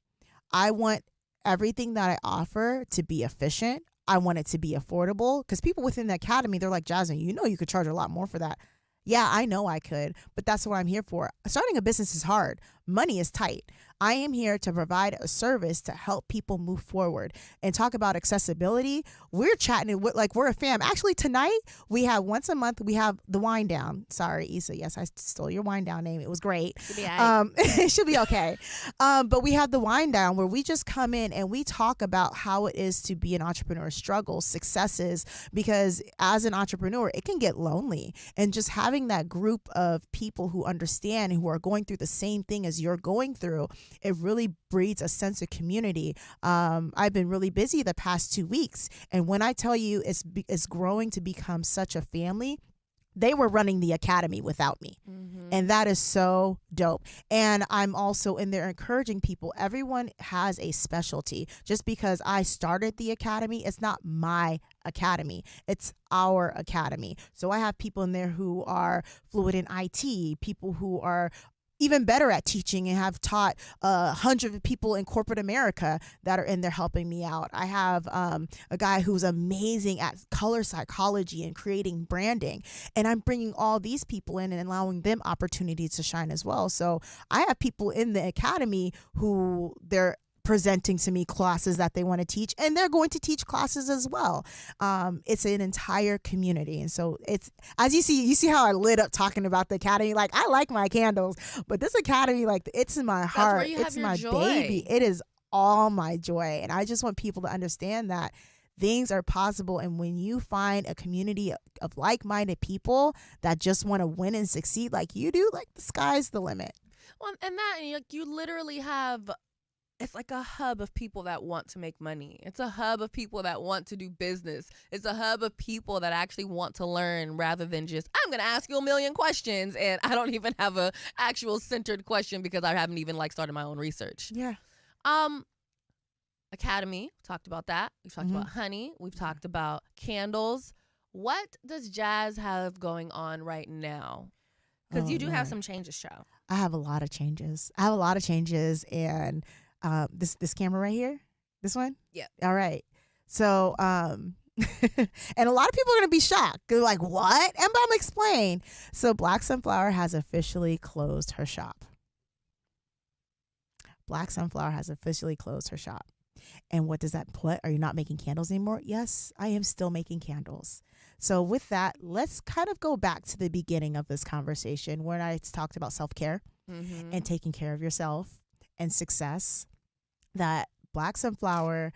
I want everything that I offer to be efficient. I want it to be affordable because people within the academy, they're like, Jazmin, you could charge a lot more for that. Yeah, I know I could, but that's what I'm here for. Starting a business is hard. Money is tight. I am here to provide a service to help people move forward and talk about accessibility. We're chatting like we're a fam. Actually, tonight we have once a month, we have the wind down. Sorry, Issa. Yes, I stole your wind down name. It was great. It should be okay. But we have the wind down where we just come in and we talk about how it is to be an entrepreneur, struggles, successes, because as an entrepreneur, it can get lonely. And just having that group of people who understand, who are going through the same thing as you're going through, it really breeds a sense of community. I've been really busy the past 2 weeks. And when I tell you it's growing to become such a family, they were running the academy without me. Mm-hmm. And that is so dope. And I'm also in there encouraging people. Everyone has a specialty. Just because I started the academy, it's not my academy. It's our academy. So I have people in there who are fluid in IT, people who are even better at teaching and have taught 100 people in corporate America that are in there helping me out. I have a guy who's amazing at color psychology and creating branding. And I'm bringing all these people in and allowing them opportunities to shine as well. So I have people in the academy who they're presenting to me classes that they want to teach, and they're going to teach classes as well. It's an entire community. And so it's, as you see how I lit up talking about the academy. Like, I like my candles, but this academy, like, it's in my heart. It's my joy. Baby. It is all my joy. And I just want people to understand that Things are possible. And when you find a community of like-minded people that just want to win and succeed like you do, like the sky's the limit. Well, and that, and like, you literally have, it's like a hub of people that want to make money. It's a hub of people that want to do business. It's a hub of people that actually want to learn, rather than just, I'm going to ask you a million questions and I don't even have a actual centered question because I haven't even like started my own research. Yeah. Academy, we talked about that. We've talked about honey. We've talked about candles. What does Jazz have going on right now? Because you do have some changes, show. I have a lot of changes. And this camera right here, this one? Yeah. All right. So, and a lot of people are going to be shocked. They're like, what? And I'm going to explain. So Black Sunflower has officially closed her shop. Black Sunflower has officially closed her shop. And what does that put? Are you not making candles anymore? Yes, I am still making candles. So with that, let's kind of go back to the beginning of this conversation when I talked about self-care and taking care of yourself and success. That Black Sunflower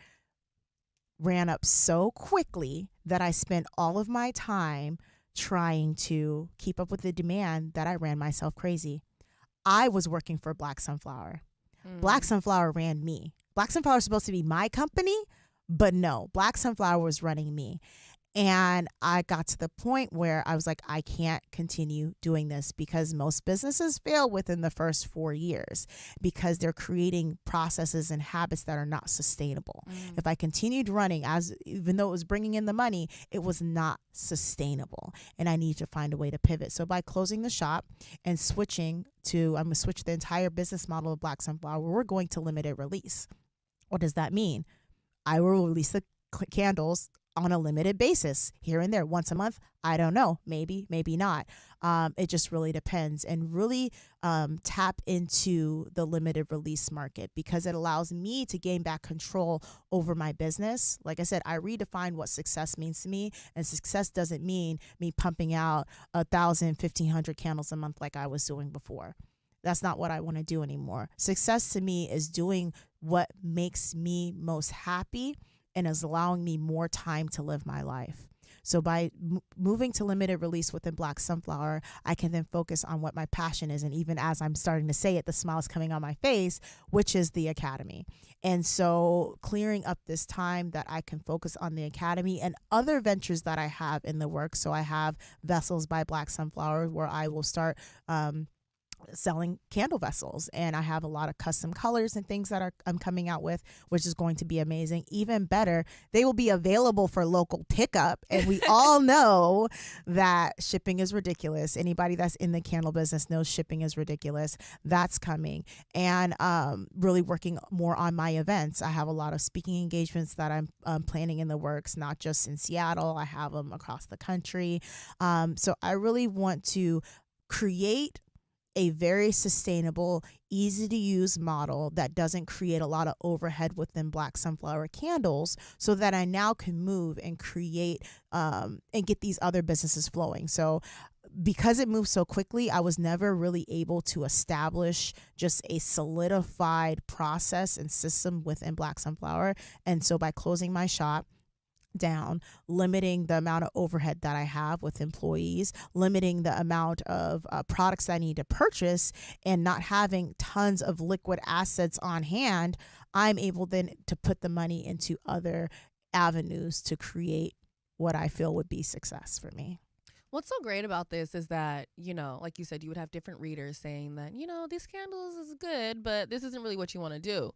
ran up so quickly that I spent all of my time trying to keep up with the demand that I ran myself crazy. I was working for Black Sunflower. Black Sunflower ran me. Black Sunflower was supposed to be my company, but no, Black Sunflower was running me. And I got to the point where I was like, I can't continue doing this, because most businesses fail within the first 4 years because they're creating processes and habits that are not sustainable. If I continued running, even though it was bringing in the money, it was not sustainable. And I need to find a way to pivot. So by closing the shop and switching to, I'm going to switch the entire business model of Black Sunflower, we're going to limited release. What does that mean? I will release the candles on a limited basis here and there, once a month. I don't know, maybe not. It just really depends, and really tap into the limited release market, because it allows me to gain back control over my business. Like I said, I redefine what success means to me, and success doesn't mean me pumping out 1,000, 1,500 candles a month like I was doing before. That's not what I want to do anymore. Success to me is doing what makes me most happy and is allowing me more time to live my life. So by moving to limited release within Black Sunflower, I can then focus on what my passion is. And even as I'm starting to say it, the smile is coming on my face, which is the Academy. And so clearing up this time that I can focus on the Academy and other ventures that I have in the works. So I have Vessels by Black Sunflower, where I will start selling candle vessels, and I have a lot of custom colors and things that I'm coming out with, which is going to be amazing. Even better, they will be available for local pickup, and we all know that shipping is ridiculous. Anybody that's in the candle business knows shipping is ridiculous. That's coming. And really working more on my events. I have a lot of speaking engagements that I'm planning in the works, not just in Seattle. I have them across the country. So I really want to create a very sustainable, easy to use model that doesn't create a lot of overhead within Black Sunflower candles, so that I now can move and create and get these other businesses flowing. So because it moves so quickly, I was never really able to establish just a solidified process and system within Black Sunflower. And so by closing my shop down, limiting the amount of overhead that I have with employees, limiting the amount of products I need to purchase, and not having tons of liquid assets on hand, I'm able then to put the money into other avenues to create what I feel would be success for me. What's so great about this is that, you know, like you said, you would have different readers saying that, you know, these candles is good, but this isn't really what you want to do.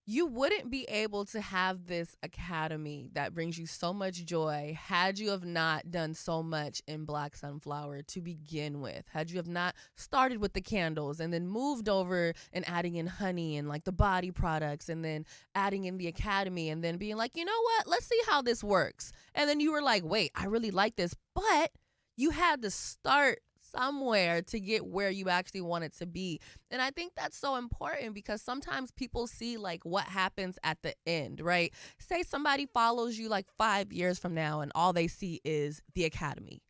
You wouldn't be able to have this Academy that brings you so much joy had you have not done so much in Black Sunflower to begin with. Had you have not started with the candles and then moved over and adding in honey and like the body products, and then adding in the Academy, and then being like, you know what, let's see how this works. And then you were like, wait, I really like this. But you had to start somewhere to get where you actually want it to be. And I think that's so important, because sometimes people see like what happens at the end, right? Say somebody follows you like 5 years from now and all they see is the Academy.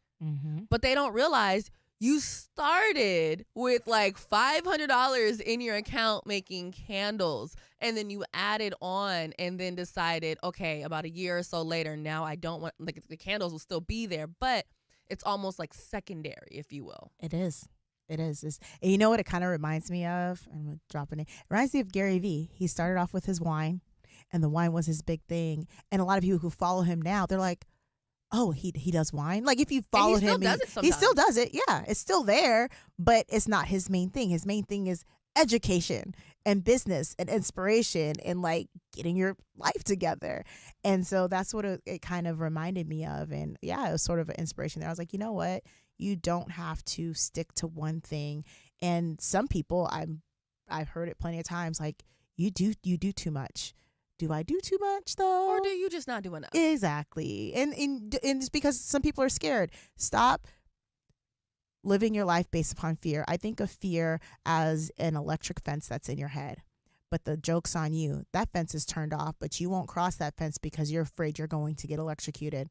But they don't realize you started with like $500 in your account making candles, and then you added on and then decided, okay, about a year or so later, now I don't want, like, the candles will still be there, but it's almost like secondary, if you will. It is. It is. And you know what it kind of reminds me of? I'm dropping it. It reminds me of Gary Vee. He started off with his wine, and the wine was his big thing. And a lot of people who follow him now, they're like, oh, he does wine. Like, if you followed him, he still does it. Yeah, it's still there, but it's not his main thing. His main thing is education and business and inspiration and like getting your life together. And so that's what it kind of reminded me of. And yeah, it was sort of an inspiration there. I was like, you know what? You don't have to stick to one thing. And some people, I've heard it plenty of times, like, you do too much. Do I do too much though? Or do you just not do enough? Exactly. And it's because some people are scared. Stop living your life based upon fear. I think of fear as an electric fence that's in your head. But the joke's on you. That fence is turned off, but you won't cross that fence because you're afraid you're going to get electrocuted.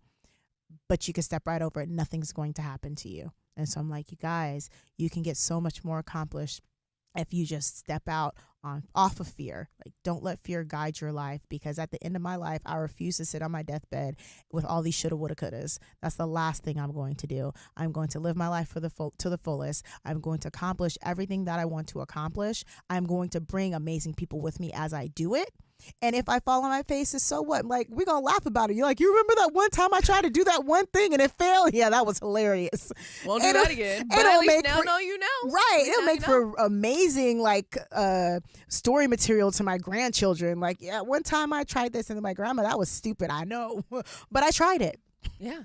But you can step right over it. Nothing's going to happen to you. And so I'm like, you guys, you can get so much more accomplished if you just step out off of fear. Like, don't let fear guide your life, because at the end of my life, I refuse to sit on my deathbed with all these shoulda, woulda, couldas. That's the last thing I'm going to do. I'm going to live my life to the fullest. I'm going to accomplish everything that I want to accomplish. I'm going to bring amazing people with me as I do it. And if I fall on my face, so what? Like, we're going to laugh about it. You're like, you remember that one time I tried to do that one thing and it failed? Yeah, that was hilarious. Won't do that again. But at least now you know. Right. It'll make for amazing, like, story material to my grandchildren. Like, yeah, one time I tried this and my grandma, that was stupid. I know. But I tried it. Yeah.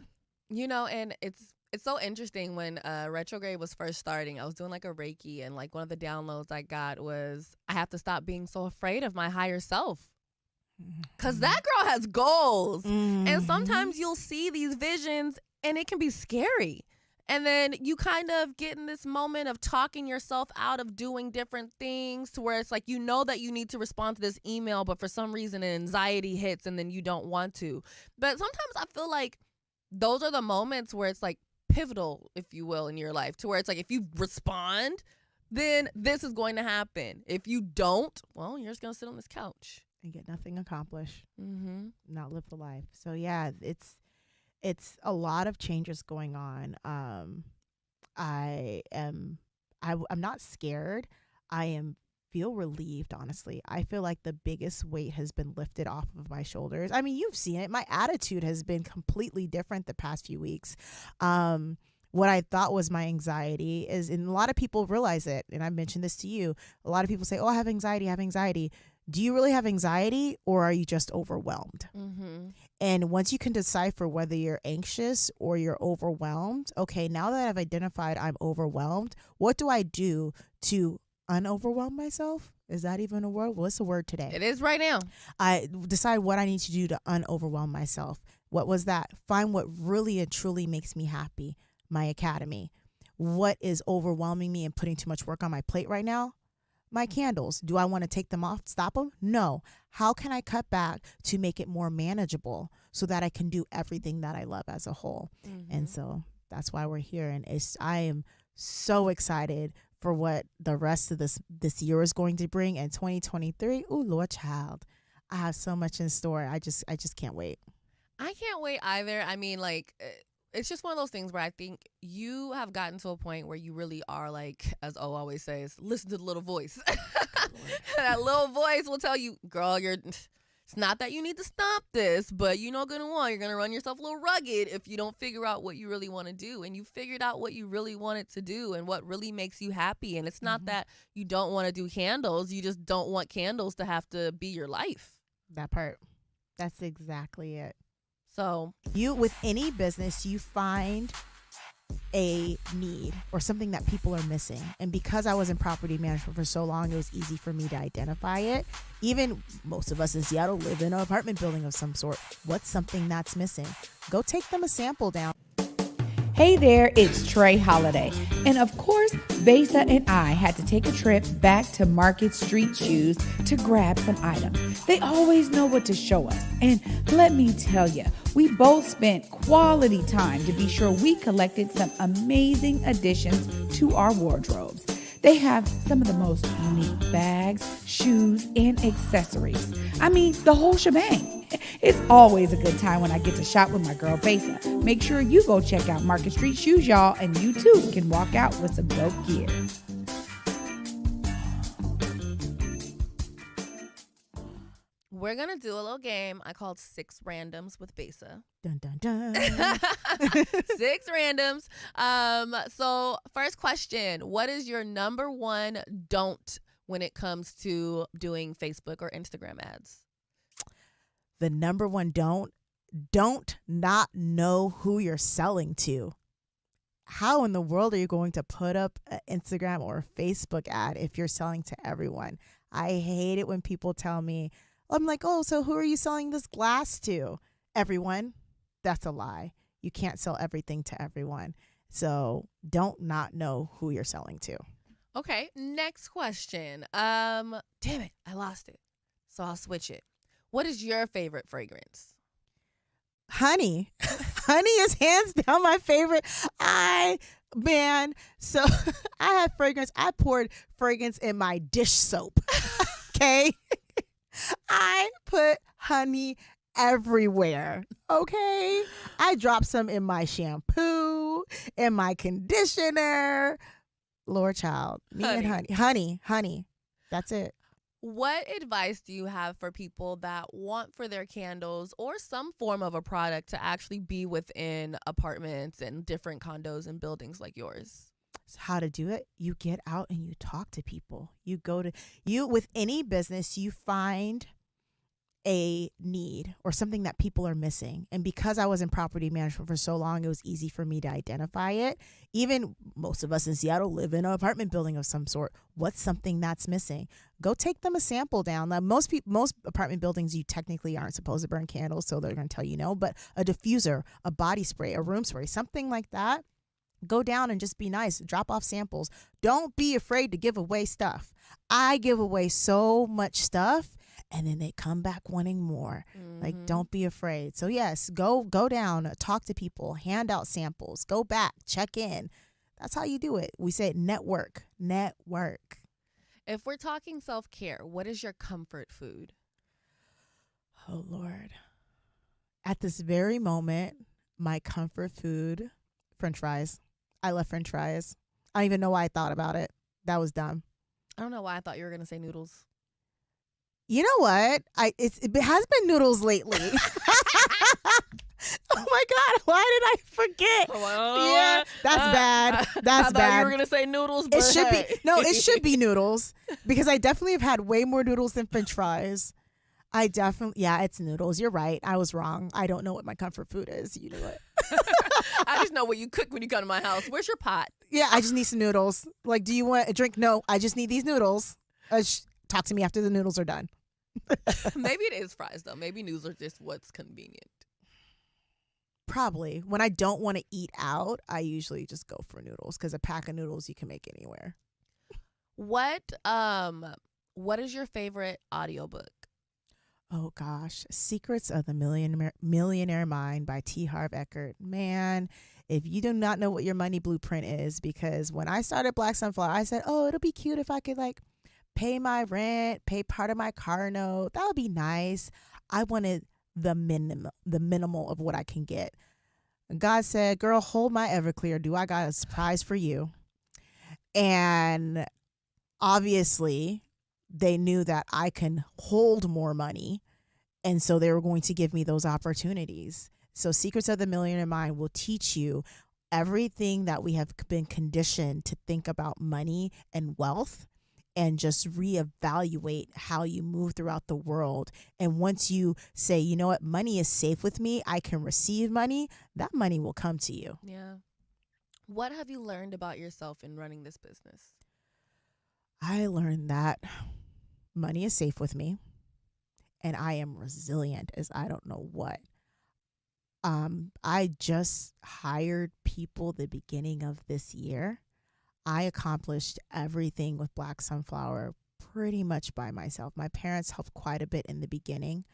You know, and it's so interesting. When retrograde was first starting, I was doing like a Reiki, and like one of the downloads I got was, I have to stop being so afraid of my higher self. Because that girl has goals. And sometimes you'll see these visions and it can be scary. And then you kind of get in this moment of talking yourself out of doing different things, to where it's like, you know that you need to respond to this email, but for some reason anxiety hits and then you don't want to. But sometimes I feel like those are the moments where it's like pivotal, if you will, in your life, to where it's like, if you respond, then this is going to happen. If you don't, well, you're just going to sit on this couch and get nothing accomplished. Not live the life. So yeah, it's a lot of changes going on. I'm not scared. Feel relieved, honestly. I feel like the biggest weight has been lifted off of my shoulders. I mean, you've seen it. My attitude has been completely different the past few weeks. What I thought was my anxiety is, and a lot of people realize it, and I mentioned this to you, a lot of people say, oh, I have anxiety. Do you really have anxiety, or are you just overwhelmed? And once you can decipher whether you're anxious or you're overwhelmed, okay, now that I've identified I'm overwhelmed, what do I do to unoverwhelm myself? Is that even a word? Well, it's a word today. It is right now. I decide what I need to do to unoverwhelm myself. What was that? Find what really and truly makes me happy. My academy. What is overwhelming me and putting too much work on my plate right now? My candles. Do I want to take them off, stop them? No. How can I cut back to make it more manageable so that I can do everything that I love as a whole? And so that's why we're here. And I am so excited for what the rest of this year is going to bring. And 2023, ooh, Lord child, I have so much in store. I just can't wait. I can't wait either. I mean, like, it's just one of those things where I think you have gotten to a point where you really are, like, as O always says, listen to the little voice. That little voice will tell you, girl, it's not that you need to stop this, but you're not going to run yourself a little rugged if you don't figure out what you really want to do. And you figured out what you really wanted to do and what really makes you happy. And it's not that you don't want to do candles. You just don't want candles to have to be your life. That part. That's exactly it. So with any business, you find a need or something that people are missing. And because I was in property management for so long, it was easy for me to identify it. Even most of us in Seattle live in an apartment building of some sort. What's something that's missing? Go take them a sample down. Hey there, it's Trey Holiday. And of course, Besa and I had to take a trip back to Market Street Shoes to grab some items. They always know what to show us. And let me tell you, we both spent quality time to be sure we collected some amazing additions to our wardrobes. They have some of the most unique bags, shoes, and accessories. I mean, the whole shebang. It's always a good time when I get to shop with my girl Besa. Make sure you go check out Market Street Shoes, y'all, and you too can walk out with some dope gear. We're going to do a little game I called 6 Randoms with Besa. Dun, dun, dun. 6 randoms. So first question, what is your number one don't when it comes to doing Facebook or Instagram ads? The number one don't not know who you're selling to. How in the world are you going to put up an Instagram or a Facebook ad if you're selling to everyone? I hate it when people tell me, I'm like, oh, so who are you selling this glass to? Everyone. That's a lie. You can't sell everything to everyone. So don't not know who you're selling to. Okay, next question. Damn it, I lost it. So I'll switch it. What is your favorite fragrance? Honey. Honey is hands down my favorite. So I have fragrance. I poured fragrance in my dish soap. Okay. I put honey everywhere. Okay. I drop some in my shampoo, in my conditioner. Lord child. Me and honey. Honey. That's it. What advice do you have for people that want for their candles or some form of a product to actually be within apartments and different condos and buildings like yours? So how to do it? You get out and you talk to people. With any business, you find a need or something that people are missing. And because I was in property management for so long, it was easy for me to identify it. Even most of us in Seattle live in an apartment building of some sort. What's something that's missing? Go take them a sample down. Now, most apartment buildings, you technically aren't supposed to burn candles, so they're going to tell you no. But a diffuser, a body spray, a room spray, something like that. Go down and just be nice. Drop off samples. Don't be afraid to give away stuff. I give away so much stuff. And then they come back wanting more. Mm-hmm. Like, don't be afraid. So, yes, go down, talk to people, hand out samples, go back, check in. That's how you do it. We say network. If we're talking self-care, what is your comfort food? Oh, Lord. At this very moment, my comfort food, French fries. I love French fries. I don't even know why I thought about it. That was dumb. I don't know why I thought you were going to say noodles. You know what? It has been noodles lately. Oh my God! Why did I forget? Yeah, that's bad. That's I bad. thought you were gonna say noodles. But it should be it should be noodles because I definitely have had way more noodles than French fries. It's noodles. You're right. I was wrong. I don't know what my comfort food is. You knew it. I just know what you cook when you come to my house. Where's your pot? Yeah, I just need some noodles. Like, do you want a drink? No, I just need these noodles. Talk to me after the noodles are done. Maybe it is fries though. Maybe noodles are just what's convenient. Probably. When I don't want to eat out, I usually just go for noodles because a pack of noodles you can make anywhere. What is your favorite audiobook? Oh gosh, Secrets of the Millionaire Mind by T. Harv Eker. Man, if you do not know what your money blueprint is, because when I started BLK Sunflower, I said, oh, it'll be cute if I could like pay my rent, pay part of my car note. That would be nice. I wanted the minimal of what I can get. And God said, girl, hold my Everclear. I got a surprise for you. And obviously they knew that I can hold more money. And so they were going to give me those opportunities. So Secrets of the Millionaire Mind will teach you everything that we have been conditioned to think about money and wealth, and just reevaluate how you move throughout the world. And once you say, you know what, money is safe with me, I can receive money, that money will come to you. Yeah. What have you learned about yourself in running this business? I learned that money is safe with me and I am resilient as I don't know what. I just hired people the beginning of this year. I accomplished everything with Black Sunflower pretty much by myself. My parents helped quite a bit in the beginning,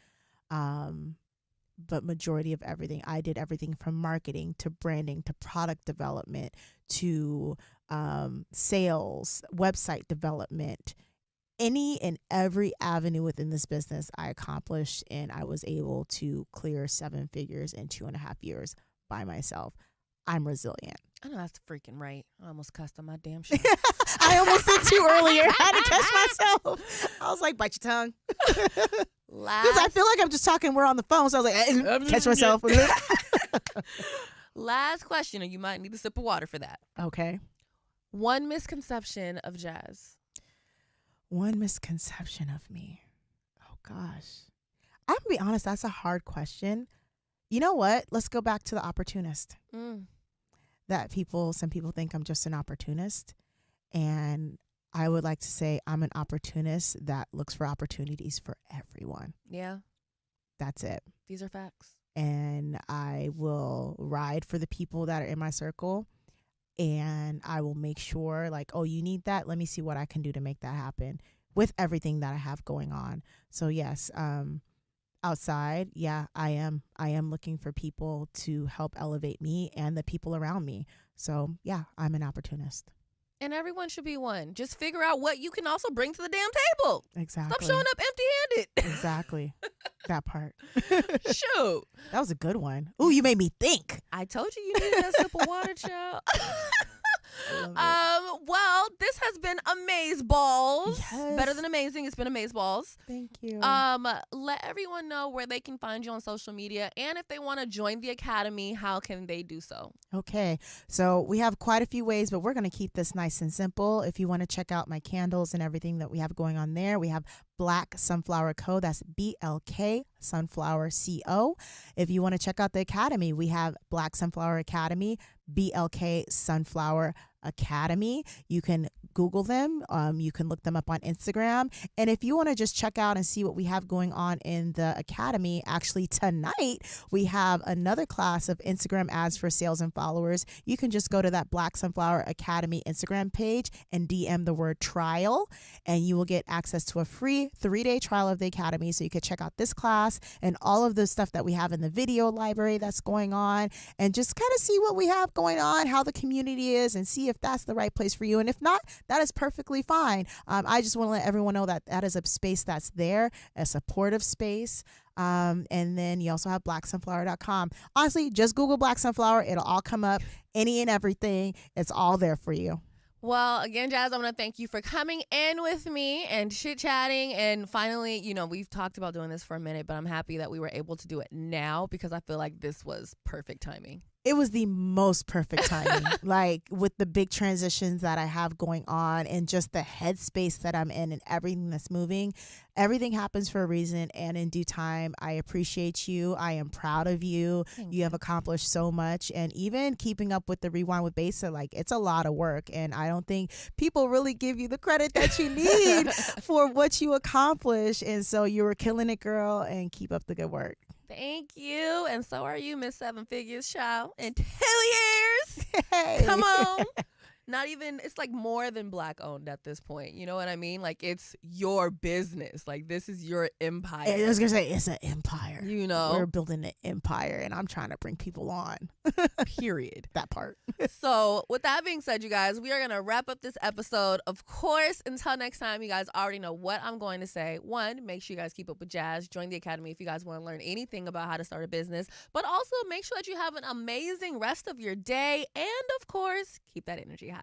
but majority of everything, I did everything from marketing to branding to product development to sales, website development. Any and every avenue within this business I accomplished, and I was able to clear 7 figures in 2.5 years by myself. I'm resilient. I know that's freaking right. I almost cussed on my damn show. I almost did too earlier. I had to catch myself. I was like, bite your tongue. Because I feel like I'm just talking. We're on the phone. So I was like, catch myself. Last question, and you might need a sip of water for that. Okay. One misconception of Jazz. One misconception of me. Oh, gosh. I'm going to be honest. That's a hard question. You know what? Let's go back to the opportunist. That some people think I'm just an opportunist. And I would like to say I'm an opportunist that looks for opportunities for everyone. Yeah. That's it. These are facts. And I will ride for the people that are in my circle. And I will make sure, like, oh, you need that? Let me see what I can do to make that happen with everything that I have going on. So, yes, outside, yeah, I am looking for people to help elevate me and the people around me. So, yeah, I'm an opportunist. And everyone should be one. Just figure out what you can also bring to the damn table. Exactly. Stop showing up empty-handed. Exactly. That part. Shoot. That was a good one. Ooh, you made me think. I told you needed that sip of water, child. Well, this has been Amazeballs. Yes. Better than amazing. It's been Amazeballs. Thank you. Let everyone know where they can find you on social media, and if they want to join the Academy, how can they do so? Okay, so we have quite a few ways, but we're going to keep this nice and simple. If you want to check out my candles and everything that we have going on there, we have Black Sunflower Co. That's BLK Sunflower Co. If you want to check out the Academy, we have Black Sunflower Academy, BLK Sunflower Academy. You can Google them. You can look them up on Instagram. And if you want to just check out and see what we have going on in the Academy, actually tonight we have another class of Instagram ads for sales and followers. You can just go to that Black Sunflower Academy Instagram page and DM the word trial, and you will get access to a free 3-day trial of the Academy. So you can check out this class and all of the stuff that we have in the video library that's going on, and just kind of see what we have going on, how the community is, and see if that's the right place for you. And if not, that is perfectly fine. I just want to let everyone know that that is a space that's there, a supportive space. And then you also have blacksunflower.com. Honestly, just Google Black Sunflower. It'll all come up, any and everything. It's all there for you. Well, again, Jazz, I want to thank you for coming in with me and chit-chatting. And finally, we've talked about doing this for a minute, but I'm happy that we were able to do it now because I feel like this was perfect timing. It was the most perfect timing, like with the big transitions that I have going on and just the headspace that I'm in and everything that's moving. Everything happens for a reason, and in due time. I appreciate you. I am proud of you. You have accomplished so much, and even keeping up with the Rewind with Besa, like, it's a lot of work, and I don't think people really give you the credit that you need for what you accomplish. And so you were killing it, girl, and keep up the good work. Thank you. And so are you, Miss 7 Figures, child. In 2 years. Hey. Come on. Not even, it's like more than Black owned at this point. You know what I mean? Like, it's your business. Like, this is your empire. I was going to say, it's an empire. We're building an empire, and I'm trying to bring people on. Period. That part. So, with that being said, you guys, we are going to wrap up this episode. Of course, until next time, you guys already know what I'm going to say. 1, make sure you guys keep up with Jazz. Join the Academy if you guys want to learn anything about how to start a business. But also, make sure that you have an amazing rest of your day. And, of course, keep that energy high.